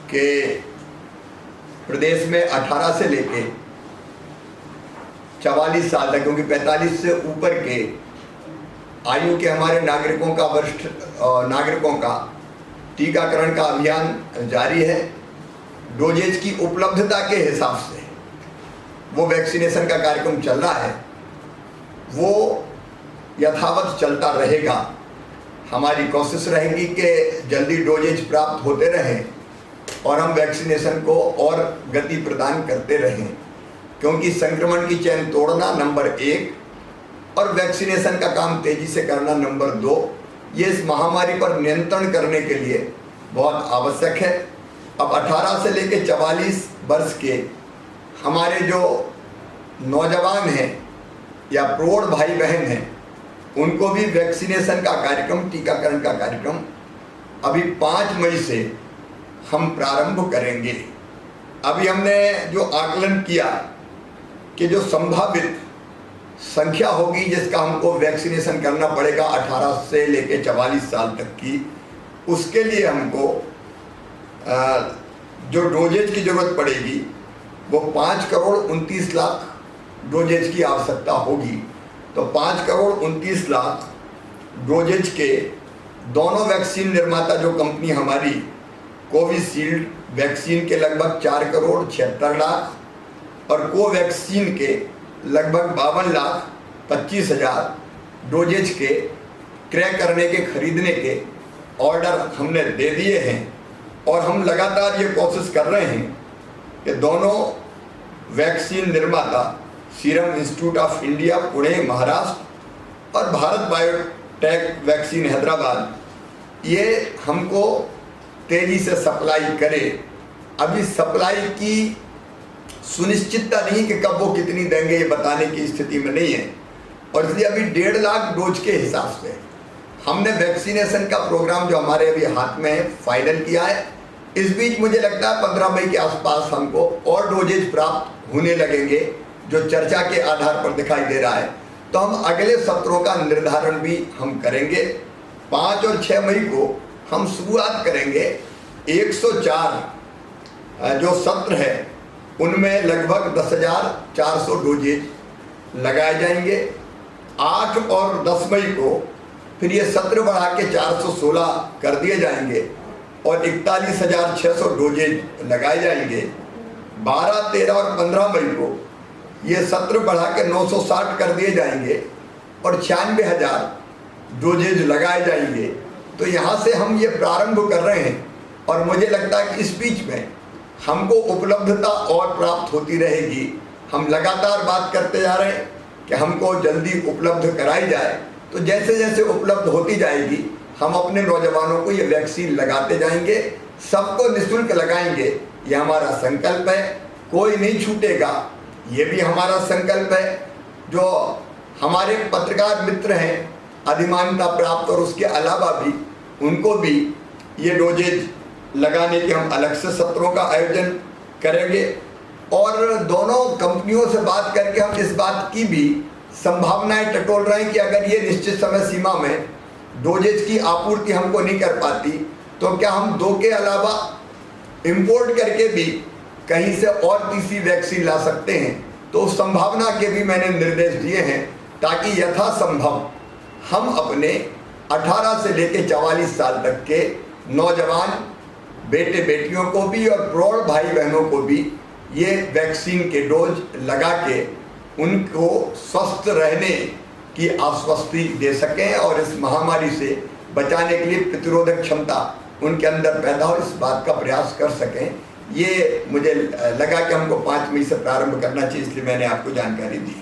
कि प्रदेश में 18 से लेके 44 साल तक, क्योंकि 45 से ऊपर के आयु के हमारे नागरिकों का, वरिष्ठ नागरिकों का टीकाकरण का अभियान जारी है। डोजेज की उपलब्धता के हिसाब से वो वैक्सीनेशन का कार्यक्रम चल रहा है, वो यथावत चलता रहेगा। हमारी कोशिश रहेगी कि जल्दी डोजेज प्राप्त होते रहें और हम वैक्सीनेशन को और गति प्रदान करते रहें, क्योंकि संक्रमण की चेन तोड़ना नंबर 1 और वैक्सीनेशन का काम तेजी से करना नंबर 2, ये इस महामारी पर नियंत्रण करने के लिए बहुत आवश्यक है। अब 18 से लेकर 44 वर्ष के हमारे जो नौजवान हैं या प्रौढ़ भाई बहन हैं, उनको भी वैक्सीनेशन का कार्यक्रम, टीकाकरण का कार्यक्रम अभी 5 मई से हम प्रारंभ करेंगे। अभी हमने जो आकलन किया कि जो संभावित संख्या होगी जिसका हमको वैक्सीनेशन करना पड़ेगा 18 से लेकर 44 साल तक की, उसके लिए हमको जो डोजेज की ज़रूरत पड़ेगी वो 5 करोड़ 29 लाख डोजेज की आवश्यकता होगी। तो 5 करोड़ 29 लाख डोजेज के दोनों वैक्सीन निर्माता जो कंपनी हमारी कोविशील्ड वैक्सीन के लगभग 4 करोड़ 76 लाख और कोवैक्सीन के लगभग 52 लाख 25 हज़ार डोजेज के क्रय करने के, खरीदने के ऑर्डर हमने दे दिए हैं। और हम लगातार ये कोशिश कर रहे हैं कि दोनों वैक्सीन निर्माता serum institute of India Pune Maharashtra और भारत बायोटेक वैक्सीन हैदराबाद, ये हमको तेज़ी से सप्लाई करे। अभी सप्लाई की सुनिश्चितता नहीं कि कब वो कितनी देंगे, ये बताने की स्थिति में नहीं है। और इसलिए अभी 1.5 लाख डोज के हिसाब से हमने वैक्सीनेशन का प्रोग्राम जो हमारे अभी हाथ में है फाइनल किया है। इस बीच मुझे लगता है 15 मई के आसपास हमको और डोजेज प्राप्त होने लगेंगे, जो चर्चा के आधार पर दिखाई दे रहा है। तो हम अगले सत्रों का निर्धारण भी हम करेंगे। 5 और 6 मई को हम शुरुआत करेंगे। 104 जो सत्र है उनमें लगभग 10,400 डोजेज लगाए जाएंगे। 8 और 10 मई को फिर ये सत्र बढ़ा के 416 कर दिए जाएंगे और 41,600 डोजेज लगाए जाएंगे। 12, 13 और 15 मई को ये सत्र बढ़ा के 960 कर दिए जाएंगे और 96,000 डोजेज लगाए जाएंगे। तो यहाँ से हम ये प्रारंभ कर रहे हैं और मुझे लगता है कि इस बीच में हमको उपलब्धता और प्राप्त होती रहेगी। हम लगातार बात करते जा रहे हैं कि हमको जल्दी उपलब्ध कराई जाए। तो जैसे जैसे उपलब्ध होती जाएगी हम अपने नौजवानों को ये वैक्सीन लगाते जाएंगे, सबको निःशुल्क लगाएंगे। ये हमारा संकल्प है, कोई नहीं छूटेगा, ये भी हमारा संकल्प है। जो हमारे पत्रकार मित्र हैं अधिमान्यता प्राप्त और उसके अलावा भी, उनको भी ये डोजेज लगाने के हम अलग से सत्रों का आयोजन करेंगे। और दोनों कंपनियों से बात करके हम इस बात की भी संभावनाएं टटोल रहे हैं कि अगर ये निश्चित समय सीमा में डोजेज की आपूर्ति हमको नहीं कर पाती तो क्या हम 2 के अलावा इंपोर्ट करके भी कहीं से और तीसरी वैक्सीन ला सकते हैं। तो उस संभावना के भी मैंने निर्देश दिए हैं, ताकि यथासंभव हम अपने 18 से लेकर 44 साल तक के नौजवान बेटे बेटियों को भी और प्रौढ़ भाई बहनों को भी ये वैक्सीन के डोज लगा के उनको स्वस्थ रहने की आश्वस्ति दे सकें और इस महामारी से बचाने के लिए प्रतिरोधक क्षमता उनके अंदर पैदा हो, इस बात का प्रयास कर सकें। ये मुझे लगा कि हमको 5 मई से प्रारंभ करना चाहिए, इसलिए मैंने आपको जानकारी दी।